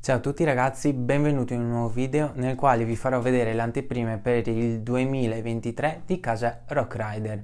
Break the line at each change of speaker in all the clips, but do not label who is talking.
Ciao a tutti ragazzi, benvenuti in un nuovo video nel quale vi farò vedere le anteprime per il 2023 di casa Rock Rider.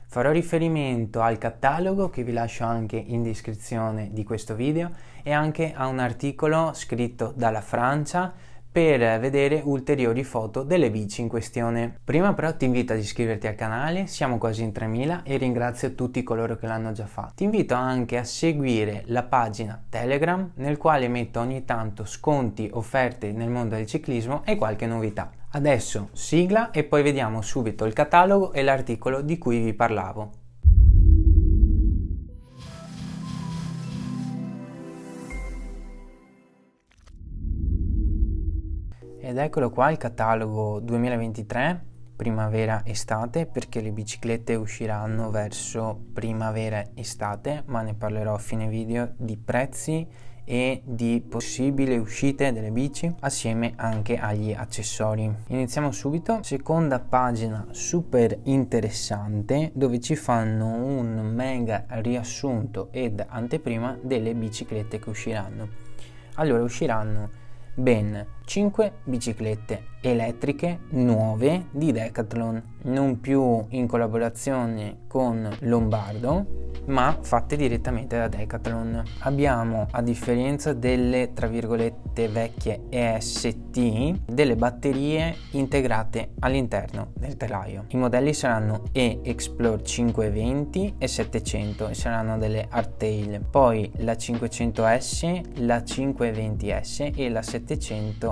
Farò riferimento al catalogo che vi lascio anche in descrizione di questo video e anche a un articolo scritto dalla Francia per vedere ulteriori foto delle bici in questione. Prima però ti invito ad iscriverti al canale, siamo quasi in 3000 e ringrazio tutti coloro che l'hanno già fatto. Ti invito anche a seguire la pagina Telegram nel quale metto ogni tanto sconti, offerte nel mondo del ciclismo e qualche novità. Adesso sigla e poi vediamo subito il catalogo e l'articolo di cui vi parlavo. Ed eccolo qua il catalogo 2023 primavera-estate, perché le biciclette usciranno verso primavera-estate, ma ne parlerò a fine video di prezzi e di possibili uscite delle bici assieme anche agli accessori. Iniziamo subito. Seconda pagina super interessante dove ci fanno un mega riassunto ed anteprima delle biciclette che usciranno. Allora, usciranno ben 5 biciclette elettriche nuove di Decathlon, non più in collaborazione con Lombardo ma fatte direttamente da Decathlon. Abbiamo, a differenza delle tra virgolette vecchie EST, delle batterie integrate all'interno del telaio. I modelli saranno E-Explore 520 e 700 e saranno delle hardtail, poi la 500S, la 520S e la 700S.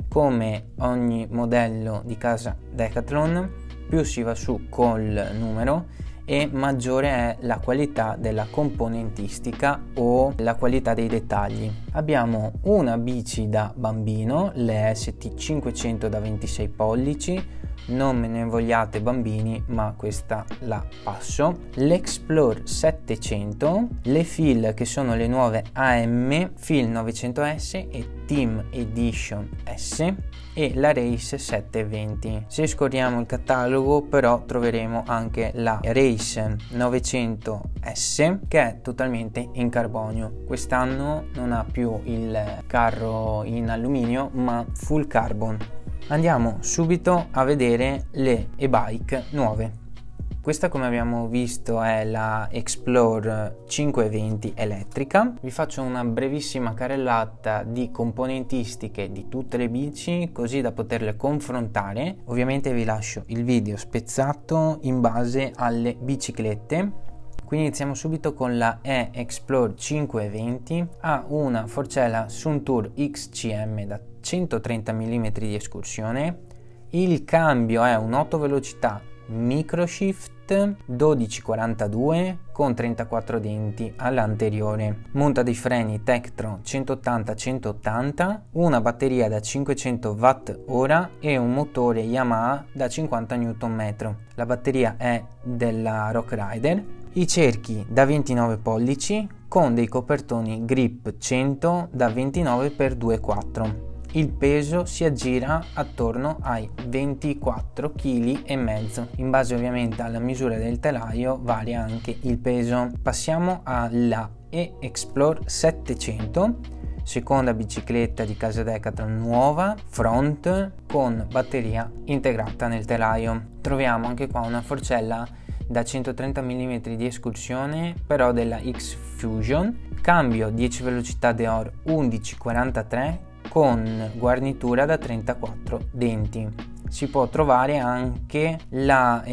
Come ogni modello di casa Decathlon, più si va su col numero e maggiore è la qualità della componentistica o la qualità dei dettagli. Abbiamo una bici da bambino, le ST 500 da 26 pollici, non me ne vogliate bambini ma questa la passo. L'Explore 700, le Feel che sono le nuove AM, Feel 900S e Team Edition S e la Race 720. Se scorriamo il catalogo però troveremo anche la Race 900S che è totalmente in carbonio. Quest'anno non ha più il carro in alluminio ma full carbon. Andiamo subito a vedere le e-bike nuove. Questa, come abbiamo visto, è la Explore 520 elettrica. Vi faccio una brevissima carrellata di componentistiche di tutte le bici così da poterle confrontare. Ovviamente vi lascio il video spezzato in base alle biciclette. Quindi iniziamo subito con la E-Explore 520. Ha una forcella Suntour XCM da 130 mm di escursione. Il cambio è un 8 velocità Microshift 1242 con 34 denti all'anteriore. Monta dei freni Tektron 180-180, una batteria da 500 Wh e un motore Yamaha da 50 Nm. La batteria è della Rock Rider. I cerchi da 29 pollici con dei copertoni grip 100 da 29 x 2,4. Il peso si aggira attorno ai 24,5 kg. In base ovviamente alla misura del telaio varia anche il peso. Passiamo alla E-Explore 700, seconda bicicletta di casa Decathlon nuova, front con batteria integrata nel telaio. Troviamo anche qua una forcella da 130 mm di escursione però della X-Fusion, cambio 10 velocità Deore 1143 con guarnitura da 34 denti. Si può trovare anche la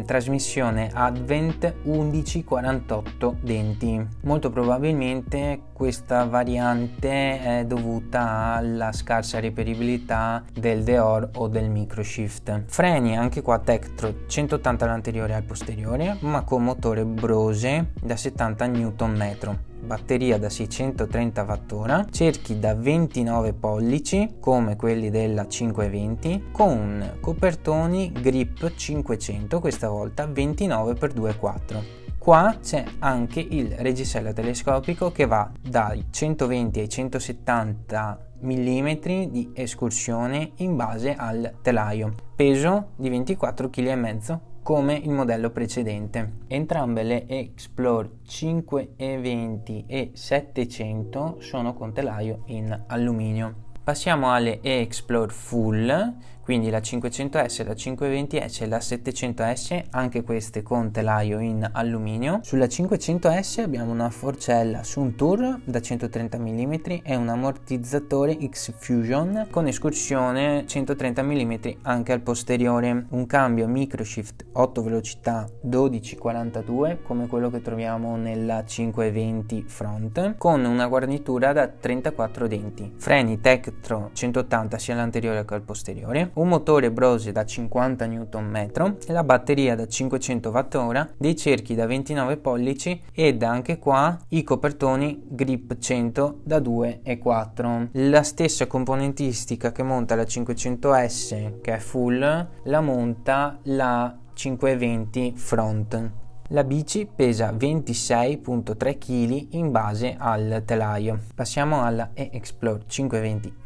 trasmissione Advent 1148 denti. Molto probabilmente questa variante è dovuta alla scarsa reperibilità del Deore o del Microshift. Freni anche qua Tektron 180 all'anteriore e al posteriore ma con motore Brose da 70 Nm. Batteria da 630 Wh, cerchi da 29 pollici come quelli della 520 con copertoni grip 500, questa volta 29 x 2,4. Qua c'è anche il reggiseno telescopico che va dai 120 ai 170 mm di escursione in base al telaio, peso di 24,5 kg come il modello precedente. Entrambe le Explore 520 e 700 sono con telaio in alluminio. Passiamo alle Explore Full, quindi la 500S, la 520S e la 700S, anche queste con telaio in alluminio. Sulla 500S abbiamo una forcella Suntour da 130 mm e un ammortizzatore X-Fusion con escursione 130 mm anche al posteriore, un cambio Microshift 8 velocità 1242 come quello che troviamo nella 520 Front, con una guarnitura da 34 denti, freni Tektro 180 sia all'anteriore che al posteriore, un motore Brose da 50 Nm e la batteria da 500 Wh, dei cerchi da 29 pollici ed anche qua i copertoni Grip 100 da 2,4. La stessa componentistica che monta la 500S, che è full, la monta la 520 Front. La bici pesa 26,3 kg in base al telaio. Passiamo alla E-Explore 520S.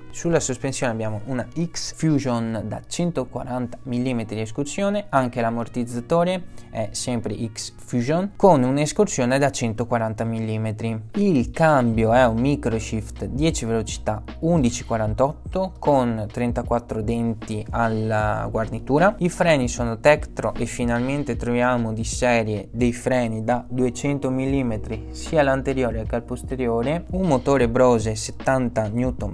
Sulla sospensione abbiamo una X-Fusion da 140 mm di escursione, anche l'ammortizzatore è sempre X-Fusion con un'escursione da 140 mm. Il cambio è un Microshift 10 velocità 1148 con 34 denti alla guarnitura. I freni sono Tektro e finalmente troviamo di serie dei freni da 200 mm sia all'anteriore che al posteriore, un motore Brose 70 Nm,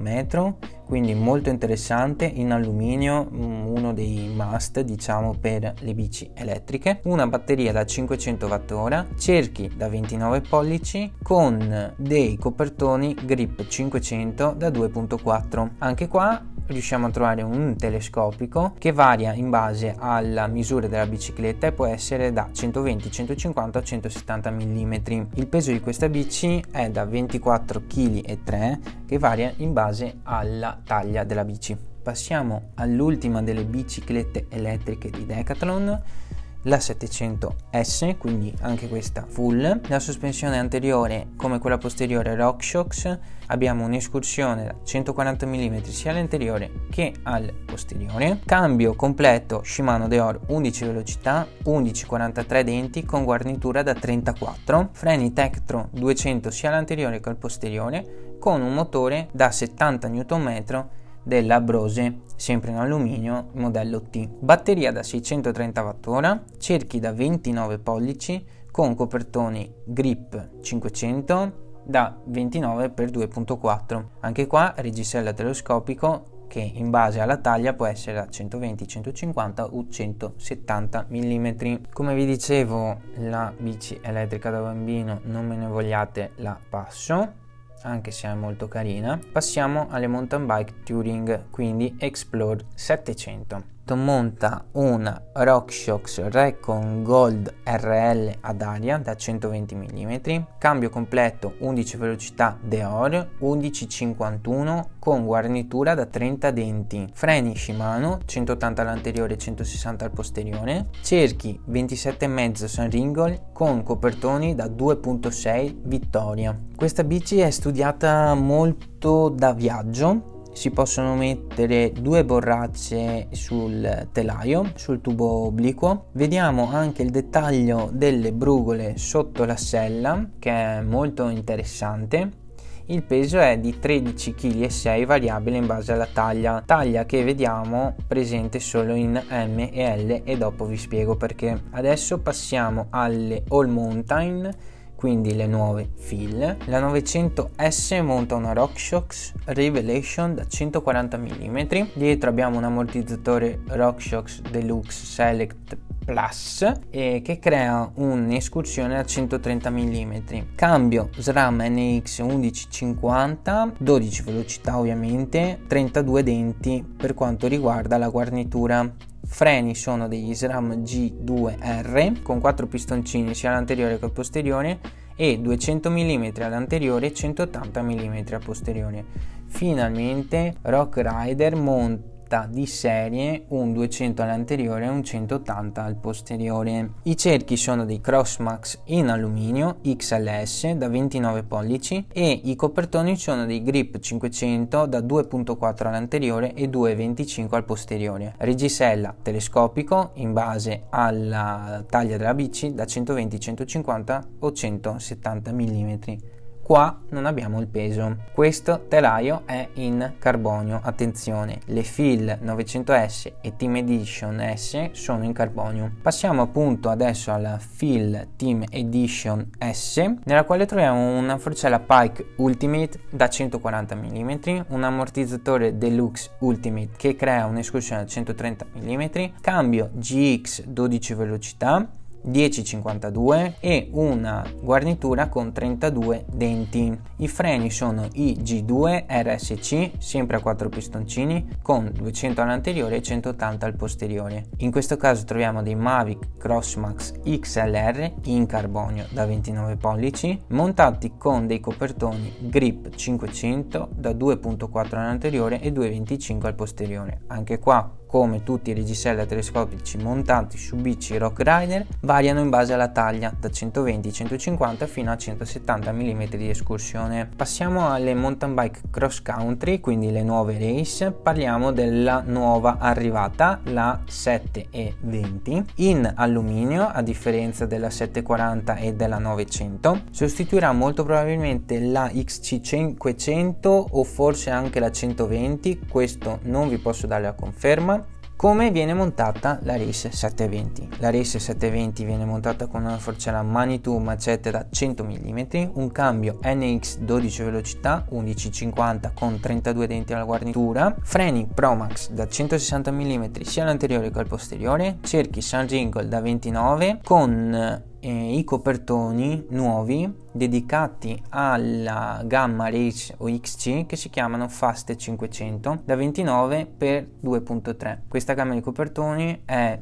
quindi molto interessante, in alluminio, uno dei must diciamo per le bici elettriche, una batteria da 500 Wh, cerchi da 29 pollici con dei copertoni Grip 500 da 2,4. anche qua riusciamo a trovare un telescopico che varia in base alla misura della bicicletta e può essere da 120, 150 o 170 mm. Il peso di questa bici è da 24,3 kg che varia in base alla taglia della bici. Passiamo all'ultima delle biciclette elettriche di Decathlon, la 700S, quindi anche questa full. La sospensione anteriore come quella posteriore RockShox, abbiamo un'escursione da 140 mm sia all'anteriore che al posteriore, cambio completo Shimano Deore 11 velocità 1143 denti con guarnitura da 34, freni Tektro 200 sia all'anteriore che al posteriore con un motore da 70 Nm della Brose, sempre in alluminio, modello T, batteria da 630 Wh, cerchi da 29 pollici con copertoni Grip 500 da 29 x 2,4. anche qua reggisella telescopico che in base alla taglia può essere da 120, 150 o 170 mm. Come vi dicevo, la bici elettrica da bambino, non me ne vogliate, la passo, anche se è molto carina. Passiamo alle mountain bike touring, quindi Explore 700. Monta una RockShox Recon Gold RL ad aria da 120 mm, cambio completo 11 velocità Deore 1151 con guarnitura da 30 denti, freni Shimano 180 all'anteriore e 160 al posteriore, cerchi 27,5 Sunringle con copertoni da 2,6 Vittoria. Questa bici è studiata molto da viaggio. Si possono mettere due borracce sul telaio, sul tubo obliquo. Vediamo anche il dettaglio delle brugole sotto la sella, che è molto interessante. Il peso è di 13,6 kg, variabile in base alla taglia che vediamo presente solo in M e L, e dopo vi spiego perché. Adesso passiamo alle All Mountain, quindi le nuove fill. La 900S monta una RockShox Revelation da 140 mm, dietro abbiamo un ammortizzatore RockShox Deluxe Select Plus che crea un'escursione a 130 mm, cambio SRAM NX 1150, 12 velocità ovviamente, 32 denti per quanto riguarda la guarnitura. Freni sono degli SRAM G2R con 4 pistoncini sia all'anteriore che al posteriore e 200 mm all'anteriore e 180 mm al posteriore. Finalmente Rock Rider monta bicicletta di serie, un 200 all'anteriore e un 180 al posteriore. I cerchi sono dei Crossmax in alluminio XLS da 29 pollici e i copertoni sono dei Grip 500 da 2.4 all'anteriore e 2.25 al posteriore. Reggisella telescopico in base alla taglia della bici da 120, 150 o 170 mm. Qua non abbiamo il peso. Questo telaio è in carbonio, attenzione, le Feel 900S e Team Edition S sono in carbonio. Passiamo appunto adesso alla Feel Team Edition S, nella quale troviamo una forcella Pike Ultimate da 140 mm, un ammortizzatore Deluxe Ultimate che crea un'escursione da 130 mm, cambio GX 12 velocità 1052 e una guarnitura con 32 denti. I freni sono i G2 RSC sempre a 4 pistoncini con 200 all'anteriore e 180 al posteriore. In questo caso troviamo dei Mavic Crossmax XLR in carbonio da 29 pollici montati con dei copertoni Grip 500 da 2.4 all'anteriore e 2.25 al posteriore. Anche qua, come tutti i reggisella telescopici montati su bici Rock Rider, variano in base alla taglia da 120-150 fino a 170 mm di escursione. Passiamo alle mountain bike cross country, quindi le nuove race. Parliamo della nuova arrivata, la 720 in alluminio, a differenza della 740 e della 900. Sostituirà molto probabilmente la XC500 o forse anche la 120, questo non vi posso dare la conferma. Come viene montata la Race 720? La Race 720 viene montata con una forcella Manitou Macete da 100 mm, un cambio NX 12 velocità 1150 con 32 denti alla guarnitura, freni Promax da 160 mm sia all'anteriore che al posteriore, cerchi Sun Jingle da 29 con i copertoni nuovi dedicati alla gamma Race o XC che si chiamano Fast 500 da 29 x 2.3. Questa gamma di copertoni è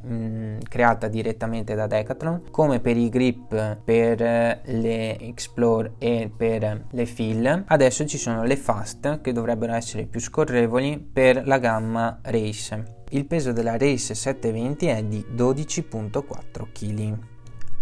creata direttamente da Decathlon, come per i grip per le Explore e per le Feel. Adesso ci sono le Fast che dovrebbero essere più scorrevoli per la gamma Race. Il peso della Race 720 è di 12.4 kg.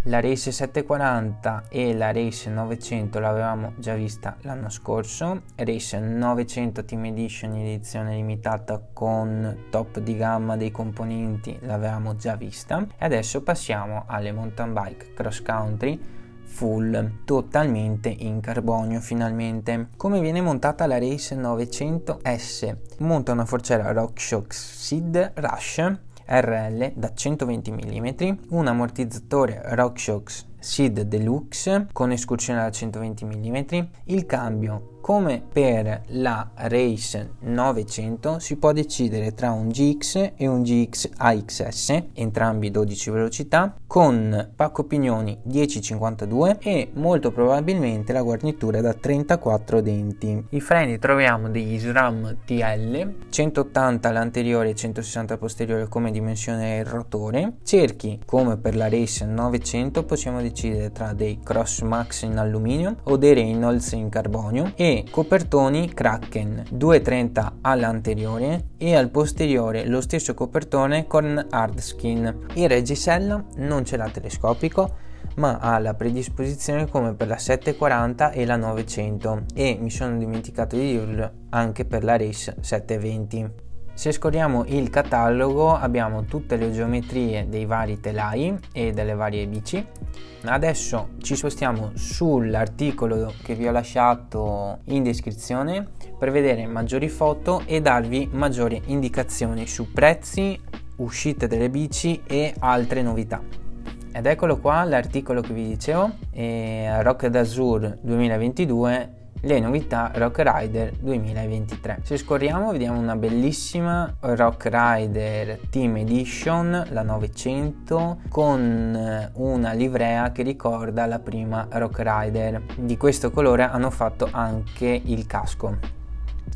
La Race 740 e la Race 900 l'avevamo già vista l'anno scorso. Race 900 Team Edition edizione limitata con top di gamma dei componenti l'avevamo già vista. E adesso passiamo alle mountain bike cross country full, totalmente in carbonio finalmente. Come viene montata la Race 900S? Monta una forcella RockShox Sid Rush RL da 120 mm, un ammortizzatore RockShox Sid Deluxe con escursione da 120 mm, il cambio come per la Race 900 si può decidere tra un GX e un GX AXS, entrambi 12 velocità, con pacco pignoni 1052 e molto probabilmente la guarnitura da 34 denti. I freni troviamo degli SRAM TL, 180 all'anteriore e 160 al posteriore come dimensione del rotore. Cerchi come per la Race 900 possiamo decidere tra dei Crossmax in alluminio o dei Reynolds in carbonio e copertoni Kraken 230 all'anteriore e al posteriore lo stesso copertone con hardskin. Il reggisella non ce l'ha telescopico ma ha la predisposizione come per la 740 e la 900 e mi sono dimenticato di dirlo anche per la Race 720. Se scorriamo il catalogo abbiamo tutte le geometrie dei vari telai e delle varie bici. Adesso ci spostiamo sull'articolo che vi ho lasciato in descrizione per vedere maggiori foto e darvi maggiori indicazioni su prezzi, uscite delle bici e altre novità. Ed eccolo qua l'articolo che vi dicevo, Rock d'Azur 2022, le novità Rock Rider 2023. Se scorriamo vediamo una bellissima Rock Rider Team Edition, la 900, con una livrea che ricorda la prima Rock Rider. Di questo colore hanno fatto anche il casco.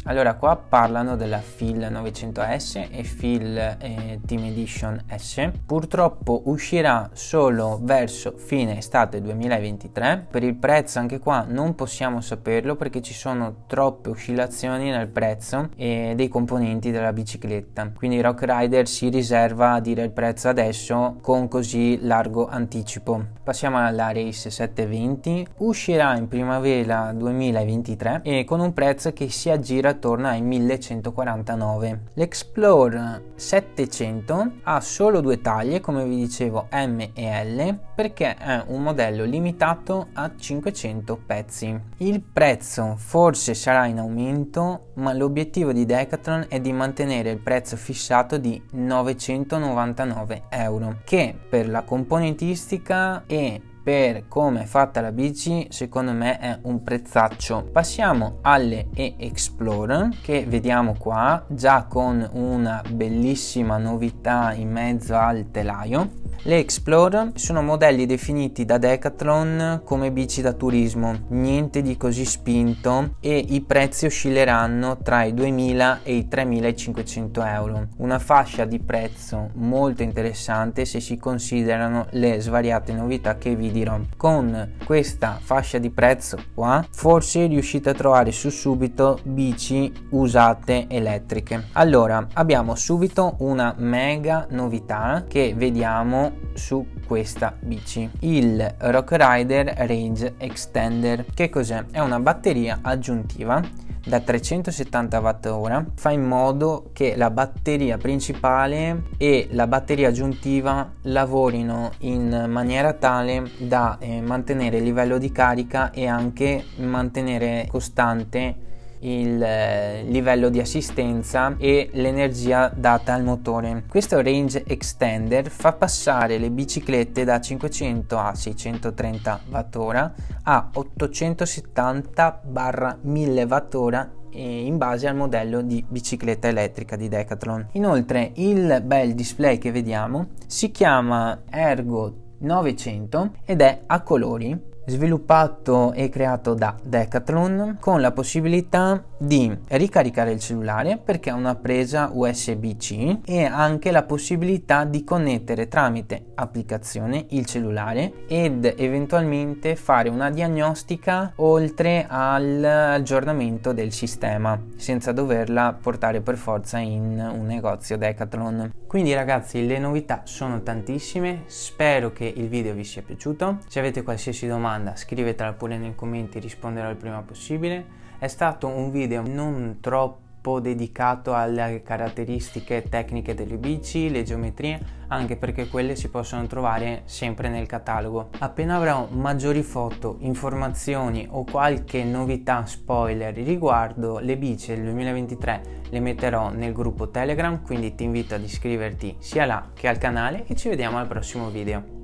Allora, qua parlano della Feel 900S e Feel Team Edition S. Purtroppo uscirà solo verso fine estate 2023. Per il prezzo anche qua non possiamo saperlo perché ci sono troppe oscillazioni nel prezzo e dei componenti della bicicletta, quindi Rock Rider si riserva a dire il prezzo adesso con così largo anticipo. Passiamo alla Race 720, uscirà in primavera 2023 e con un prezzo che si aggira attorno ai 1149. L'Explore 700 ha solo due taglie, come vi dicevo, M e L, perché è un modello limitato a 500 pezzi. Il prezzo forse sarà in aumento, ma l'obiettivo di Decathlon è di mantenere il prezzo fissato di 999 euro, che per la componentistica e per come è fatta la bici secondo me è un prezzaccio. Passiamo alle e-Explorer, che vediamo qua già con una bellissima novità in mezzo al telaio. Le Explorer sono modelli definiti da Decathlon come bici da turismo, niente di così spinto, e i prezzi oscilleranno tra i 2000 e i 3500 euro, una fascia di prezzo molto interessante se si considerano le svariate novità che vi dirò. Con questa fascia di prezzo qua forse riuscite a trovare su subito bici usate elettriche. Allora, abbiamo subito una mega novità che vediamo su questa bici, il Rock Rider Range Extender. Che cos'è? È una batteria aggiuntiva da 370 Wh, fa in modo che la batteria principale e la batteria aggiuntiva lavorino in maniera tale da mantenere il livello di carica e anche mantenere costante il livello di assistenza e l'energia data al motore. Questo range extender fa passare le biciclette da 500 a 630 Wh a 870/1000 Wh in base al modello di bicicletta elettrica di Decathlon. Inoltre il bel display che vediamo si chiama Ergo 900 ed è a colori, sviluppato e creato da Decathlon, con la possibilità di ricaricare il cellulare perché ha una presa USB-C e anche la possibilità di connettere tramite applicazione il cellulare ed eventualmente fare una diagnostica oltre all'aggiornamento del sistema senza doverla portare per forza in un negozio Decathlon. Quindi ragazzi, le novità sono tantissime, spero che il video vi sia piaciuto. Se avete qualsiasi domanda scrivetela pure nei commenti, risponderò il prima possibile. È stato un video non troppo dedicato alle caratteristiche tecniche delle bici, le geometrie, anche perché quelle si possono trovare sempre nel catalogo. Appena avrò maggiori foto, informazioni o qualche novità spoiler riguardo le bici del 2023 le metterò nel gruppo Telegram, quindi ti invito ad iscriverti sia là che al canale e ci vediamo al prossimo video.